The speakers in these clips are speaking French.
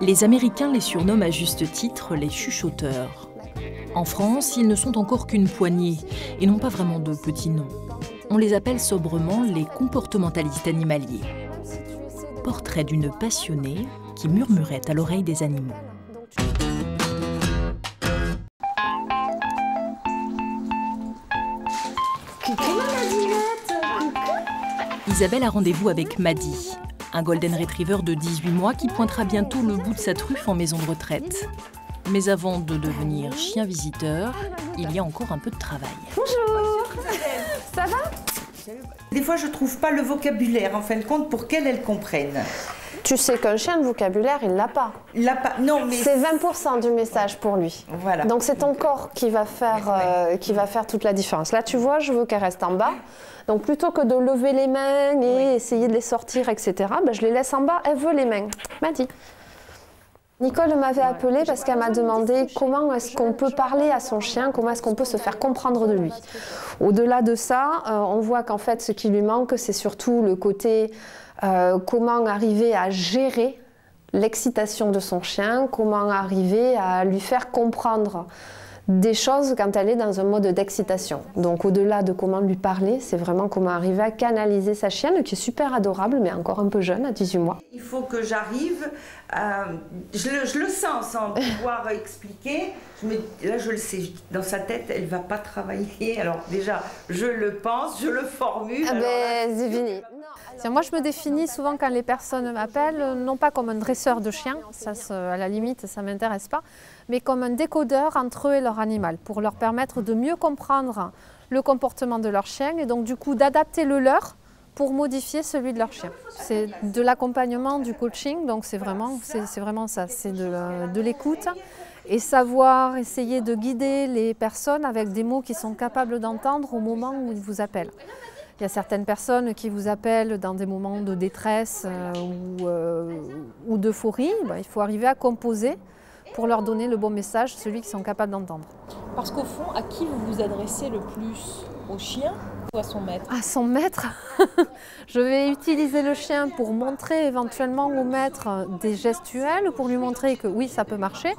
Les Américains les surnomment à juste titre les chuchoteurs. En France, ils ne sont encore qu'une poignée et n'ont pas vraiment de petits noms. On les appelle sobrement les comportementalistes animaliers. Portrait d'une passionnée qui murmurait à l'oreille des animaux. Isabelle a rendez-vous avec Maddy, un golden retriever de 18 mois qui pointera bientôt le bout de sa truffe en maison de retraite. Mais avant de devenir chien visiteur, il y a encore un peu de travail. Bonjour. Ça va? Des fois, je ne trouve pas le vocabulaire, en fin de compte, pour qu'elle comprenne. Tu sais qu'un chien de vocabulaire, il l'a pas. Il l'a pas. Non, mais c'est 20% du message pour lui. Voilà. Donc c'est ton corps qui va faire toute la différence. Là, tu vois, je veux qu'elle reste en bas. Donc plutôt que de lever les mains et essayer de les sortir, etc., ben, je les laisse en bas. Elle veut les mains. Maddy. Nicole m'avait appelée parce qu'elle m'a demandé comment est-ce qu'on peut parler à son chien, comment est-ce qu'on peut se faire comprendre de lui. Au-delà de ça, on voit qu'en fait, ce qui lui manque, c'est surtout le côté comment arriver à gérer l'excitation de son chien, comment arriver à lui faire comprendre des choses quand elle est dans un mode d'excitation. Donc au-delà de comment lui parler, c'est vraiment comment arriver à canaliser sa chienne, qui est super adorable, mais encore un peu jeune, à 18 mois. Il faut que j'arrive, je le sens sans pouvoir expliquer, là je le sais, dans sa tête elle ne va pas travailler, alors déjà je le pense, je le formule. Ah ben c'est fini. Moi, je me définis souvent quand les personnes m'appellent, non pas comme un dresseur de chiens, ça, à la limite, ça ne m'intéresse pas, mais comme un décodeur entre eux et leur animal, pour leur permettre de mieux comprendre le comportement de leur chien et donc du coup d'adapter le leur pour modifier celui de leur chien. C'est de l'accompagnement, du coaching, donc c'est vraiment ça, c'est de l'écoute et savoir essayer de guider les personnes avec des mots qu'ils sont capables d'entendre au moment où ils vous appellent. Il y a certaines personnes qui vous appellent dans des moments de détresse ou d'euphorie. Il faut arriver à composer pour leur donner le bon message, celui qu'ils sont capables d'entendre. Parce qu'au fond, à qui vous vous adressez le plus? Au chien ou à son maître? À son maître. Je vais utiliser le chien pour montrer éventuellement au maître des gestuels, pour lui montrer que oui, ça peut marcher,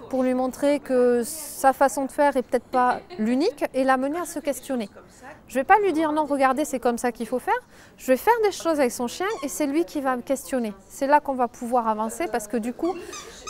pour lui montrer que sa façon de faire n'est peut-être pas l'unique et l'amener à se questionner. Je ne vais pas lui dire non, regardez, c'est comme ça qu'il faut faire. Je vais faire des choses avec son chien et c'est lui qui va me questionner. C'est là qu'on va pouvoir avancer parce que du coup,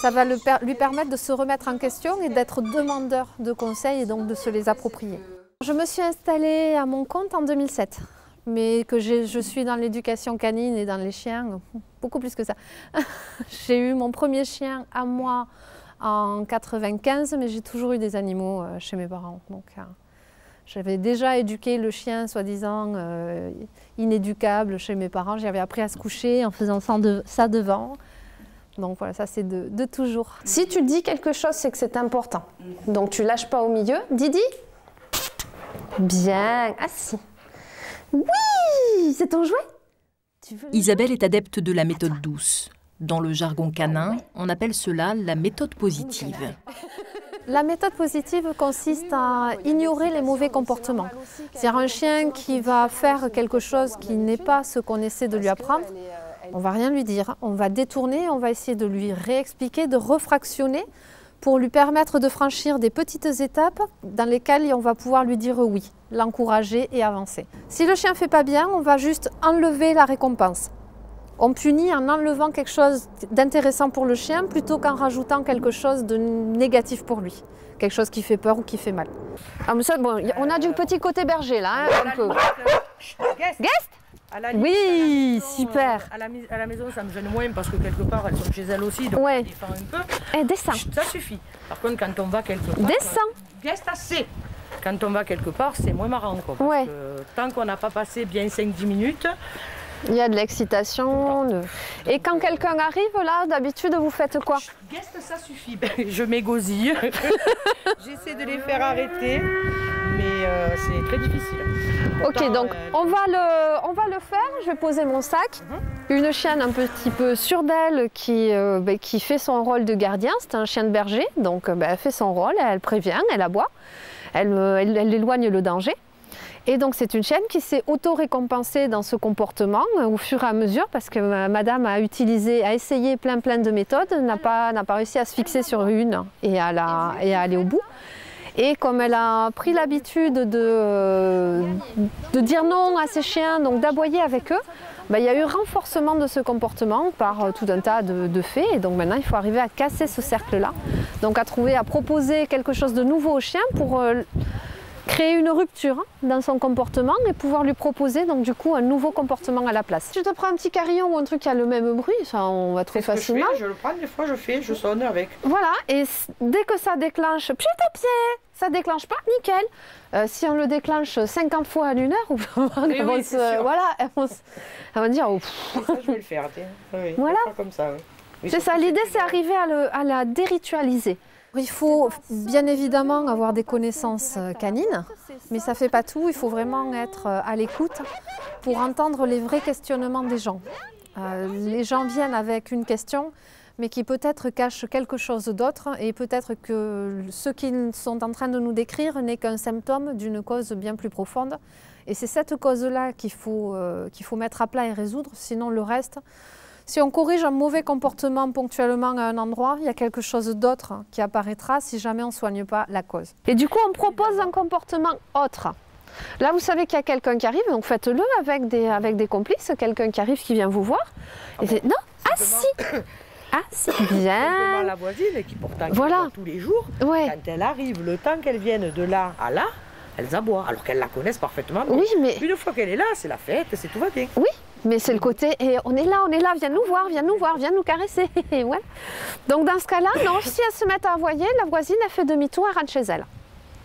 ça va lui permettre de se remettre en question et d'être demandeur de conseils et donc de se les approprier. Je me suis installée à mon compte en 2007, mais que je suis dans l'éducation canine et dans les chiens, beaucoup plus que ça. J'ai eu mon premier chien à moi en 95, mais j'ai toujours eu des animaux chez mes parents. Donc, j'avais déjà éduqué le chien, soi-disant inéducable chez mes parents. J'avais appris à se coucher en faisant ça devant. Donc voilà, ça c'est de toujours. Si tu dis quelque chose, c'est que c'est important. Donc tu lâches pas au milieu. Didi? Bien, assis. Oui, c'est ton jouet? Isabelle est adepte de la méthode douce. Dans le jargon canin, on appelle cela la méthode positive. La méthode positive consiste à ignorer les mauvais comportements. C'est-à-dire un chien qui va faire quelque chose qui n'est pas ce qu'on essaie de lui apprendre, on ne va rien lui dire, on va détourner, on va essayer de lui réexpliquer, de refractionner pour lui permettre de franchir des petites étapes dans lesquelles on va pouvoir lui dire oui, l'encourager et avancer. Si le chien ne fait pas bien, on va juste enlever la récompense. On punit en enlevant quelque chose d'intéressant pour le chien plutôt qu'en rajoutant quelque chose de négatif pour lui. Quelque chose qui fait peur ou qui fait mal. Ah, mais ça, bon, on a du petit côté berger là, hein, un peu. Guest? Oui, super. À la maison, ça me gêne moins parce que quelque part, elles sont chez elles aussi, donc ouais. on défend un peu. Eh, descends. Ça suffit. Par contre, quand on va quelque part... Descends. Guest assez. Quand on va quelque part, c'est moins marrant. Quoi, parce ouais. que tant qu'on n'a pas passé bien 5-10 minutes... Il y a de l'excitation. Et quand quelqu'un arrive là, d'habitude, vous faites quoi? Guest, ça suffit. Je m'égosille. J'essaie de les faire arrêter, mais c'est très difficile. Pourtant, ok, donc on va le faire. Je vais poser mon sac. Une chienne un petit peu sûre d'elle qui fait son rôle de gardien. C'est un chien de berger, donc elle fait son rôle, elle prévient, elle aboie, elle éloigne le danger. Et donc c'est une chienne qui s'est auto-récompensée dans ce comportement au fur et à mesure parce que madame a essayé plein de méthodes, n'a pas réussi à se fixer sur une et à aller au bout. Et comme elle a pris l'habitude de dire non à ses chiens, donc d'aboyer avec eux, il y a eu renforcement de ce comportement par tout un tas de faits. Et donc maintenant il faut arriver à casser ce cercle-là, donc à proposer quelque chose de nouveau au chien pour créer une rupture dans son comportement et pouvoir lui proposer donc du coup un nouveau comportement à la place. Je te prends un petit carillon ou un truc qui a le même bruit, ça on va trouver facilement. Je le prends des fois, je sonne avec. Voilà, et dès que ça déclenche, pied à pied, ça déclenche pas, nickel. Si on le déclenche 50 fois en 1 heure, elles vont dire oh, ça, je vais le faire, oui, voilà. Comme ça. Oui. C'est ça, l'idée c'est arriver à la déritualiser. Il faut bien évidemment avoir des connaissances canines, mais ça ne fait pas tout. Il faut vraiment être à l'écoute pour entendre les vrais questionnements des gens. Les gens viennent avec une question, mais qui peut-être cache quelque chose d'autre, et peut-être que ce qu'ils sont en train de nous décrire n'est qu'un symptôme d'une cause bien plus profonde. Et c'est cette cause-là qu'il faut mettre à plat et résoudre, sinon le reste... Si on corrige un mauvais comportement ponctuellement à un endroit, il y a quelque chose d'autre qui apparaîtra si jamais on ne soigne pas la cause. Et du coup, on propose un comportement autre. Là, vous savez qu'il y a quelqu'un qui arrive, donc faites-le avec des complices, quelqu'un qui arrive, qui vient vous voir. Et non, assis. Assis, bien. La voisine qui pourtant voilà. Tous les jours, ouais. Quand elle arrive, le temps qu'elle vienne de là à là, elles aboient, alors qu'elles la connaissent parfaitement. Oui, mais... Une fois qu'elle est là, c'est la fête, tout va bien. Oui. Mais c'est le côté, et on est là, viens nous voir, viens nous caresser. Ouais. Donc dans ce cas-là, non, si elles se mettent à aboyer, la voisine, elle fait demi-tour, elle rentre chez elle.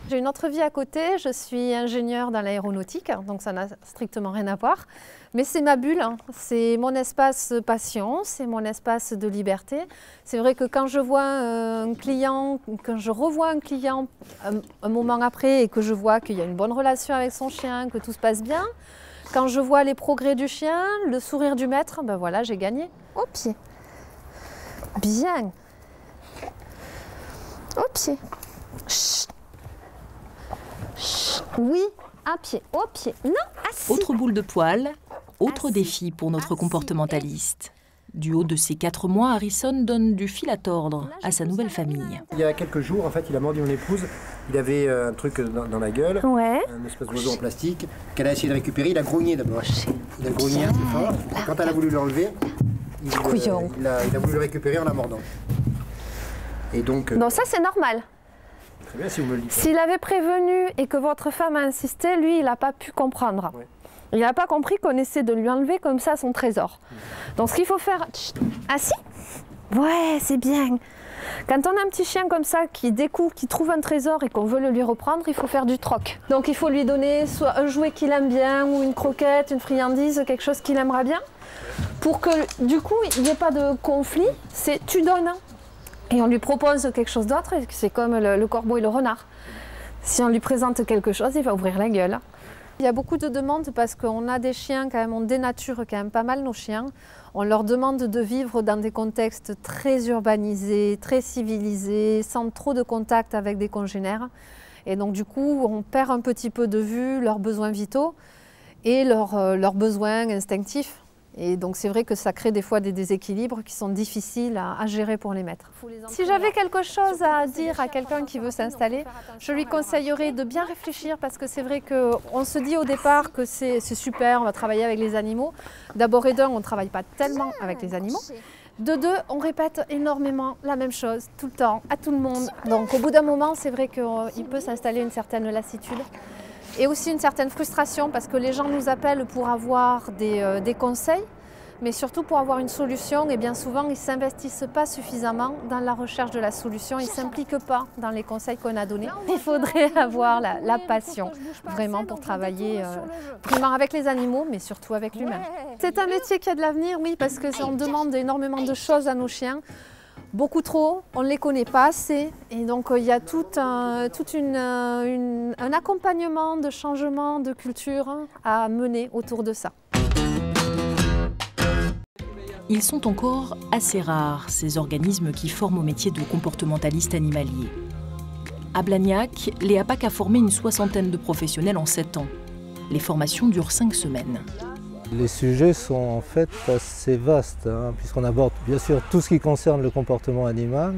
J'ai une autre vie à côté, je suis ingénieure dans l'aéronautique, donc ça n'a strictement rien à voir. Mais c'est ma bulle, c'est mon espace passion, c'est mon espace de liberté. C'est vrai que quand je vois un client, quand je revois un client un moment après et que je vois qu'il y a une bonne relation avec son chien, que tout se passe bien, quand je vois les progrès du chien, le sourire du maître, ben voilà, j'ai gagné. Au pied. Bien. Au pied. Chut. Chut. Oui, à pied. Au pied. Non, assis. Autre boule de poil, autre défi pour notre comportementaliste. Du haut de ses 4 mois, Harrison donne du fil à tordre à sa nouvelle famille. Il y a quelques jours, en fait, il a mordu mon épouse. Il avait un truc dans la gueule, ouais. Un espèce d'oiseau en plastique, qu'elle a essayé de récupérer. Il a grogné d'abord. Il a grogné assez fort. Et quand elle a voulu l'enlever, il a voulu le récupérer en la mordant. Et donc... Non, ça c'est normal. Très bien, si vous me le dites. S'il avait prévenu et que votre femme a insisté, lui, il n'a pas pu comprendre. Ouais. Il n'a pas compris qu'on essaie de lui enlever comme ça son trésor. Donc ce qu'il faut faire... Assis. Ouais, c'est bien. Quand on a un petit chien comme ça qui découvre, qui trouve un trésor et qu'on veut le lui reprendre, il faut faire du troc. Donc il faut lui donner soit un jouet qu'il aime bien, ou une croquette, une friandise, quelque chose qu'il aimera bien. Pour que du coup, il n'y ait pas de conflit, c'est tu donnes. Et on lui propose quelque chose d'autre, c'est comme le corbeau et le renard. Si on lui présente quelque chose, il va ouvrir la gueule. Il y a beaucoup de demandes parce qu'on a des chiens, quand même, on dénature quand même pas mal nos chiens. On leur demande de vivre dans des contextes très urbanisés, très civilisés, sans trop de contact avec des congénères. Et donc du coup, on perd un petit peu de vue leurs besoins vitaux et leurs besoins instinctifs. Et donc c'est vrai que ça crée des fois des déséquilibres qui sont difficiles à gérer pour les maîtres. Si j'avais quelque chose à dire à quelqu'un qui veut s'installer, je lui conseillerais de bien réfléchir parce que c'est vrai qu'on se dit au départ que c'est super, on va travailler avec les animaux. D'abord et d'un, on ne travaille pas tellement avec les animaux. De deux, on répète énormément la même chose tout le temps, à tout le monde. Donc au bout d'un moment, c'est vrai qu'il peut s'installer une certaine lassitude. Et aussi une certaine frustration parce que les gens nous appellent pour avoir des conseils, mais surtout pour avoir une solution. Et bien souvent, ils ne s'investissent pas suffisamment dans la recherche de la solution, ils ne s'impliquent pas dans les conseils qu'on a donnés. Il faudrait avoir la passion vraiment pour travailler vraiment avec les animaux, mais surtout avec l'humain. C'est un métier qui a de l'avenir, oui, parce qu'on demande énormément de choses à nos chiens. Beaucoup trop, on ne les connaît pas assez et donc il y a tout un accompagnement de changement de culture à mener autour de ça. Ils sont encore assez rares, ces organismes qui forment au métier de comportementaliste animalier. À Blagnac, Léa Pâques a formé une 60aine de professionnels en 7 ans. Les formations durent 5 semaines. Les sujets sont en fait assez vastes, puisqu'on aborde bien sûr tout ce qui concerne le comportement animal.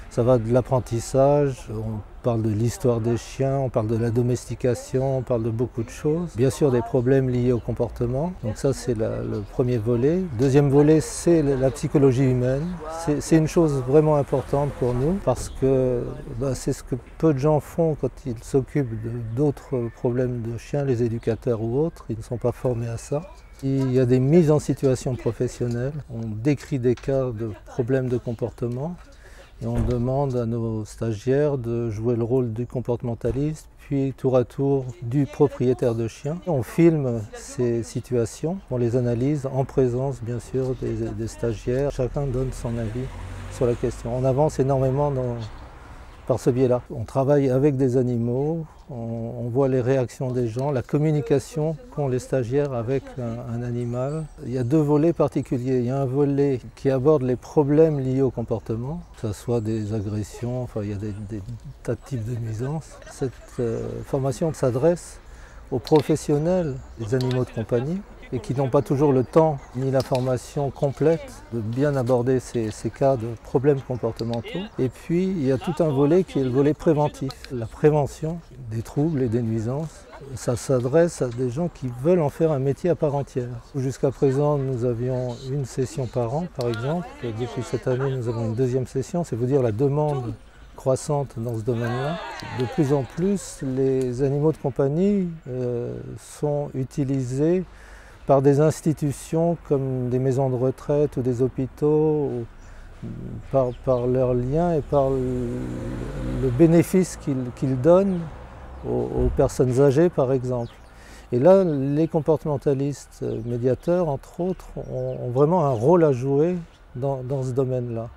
Ça va de l'apprentissage, on parle de l'histoire des chiens, on parle de la domestication, on parle de beaucoup de choses. Bien sûr des problèmes liés au comportement, donc ça c'est le premier volet. Deuxième volet, c'est la psychologie humaine. C'est une chose vraiment importante pour nous parce que c'est ce que peu de gens font quand ils s'occupent d'autres problèmes de chiens, les éducateurs ou autres, ils ne sont pas formés à ça. Il y a des mises en situation professionnelle, on décrit des cas de problèmes de comportement. Et on demande à nos stagiaires de jouer le rôle du comportementaliste, puis tour à tour du propriétaire de chien. On filme ces situations, on les analyse en présence bien sûr des stagiaires. Chacun donne son avis sur la question. On avance énormément par ce biais-là. On travaille avec des animaux, on voit les réactions des gens, la communication qu'ont les stagiaires avec un animal. Il y a 2 volets particuliers. Il y a un volet qui aborde les problèmes liés au comportement, que ce soit des agressions, enfin il y a des tas de types de nuisances. Cette formation s'adresse aux professionnels des animaux de compagnie et qui n'ont pas toujours le temps ni la formation complète de bien aborder ces cas de problèmes comportementaux. Et puis il y a tout un volet qui est le volet préventif, la prévention des troubles et des nuisances. Ça s'adresse à des gens qui veulent en faire un métier à part entière. Jusqu'à présent, nous avions une session par an, par exemple. Depuis cette année, nous avons une 2e session. C'est vous dire la demande croissante dans ce domaine-là. De plus en plus, les animaux de compagnie sont utilisés par des institutions comme des maisons de retraite ou des hôpitaux, par leur lien et par le bénéfice qu'ils donnent aux personnes âgées par exemple. Et là, les comportementalistes médiateurs, entre autres, ont vraiment un rôle à jouer dans ce domaine-là.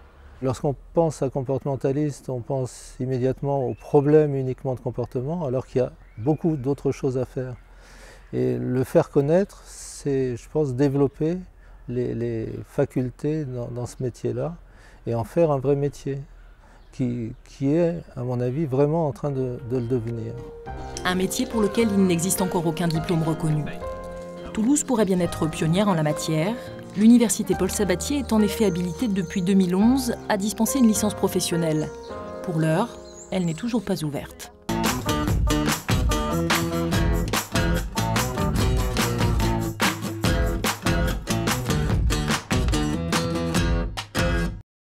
Lorsqu'on pense à comportementaliste, on pense immédiatement aux problèmes uniquement de comportement, alors qu'il y a beaucoup d'autres choses à faire. Et le faire connaître, c'est, je pense, développer les facultés dans ce métier-là et en faire un vrai métier qui est, à mon avis, vraiment en train de le devenir. Un métier pour lequel il n'existe encore aucun diplôme reconnu. Toulouse pourrait bien être pionnière en la matière. L'université Paul Sabatier est en effet habilitée depuis 2011 à dispenser une licence professionnelle. Pour l'heure, elle n'est toujours pas ouverte.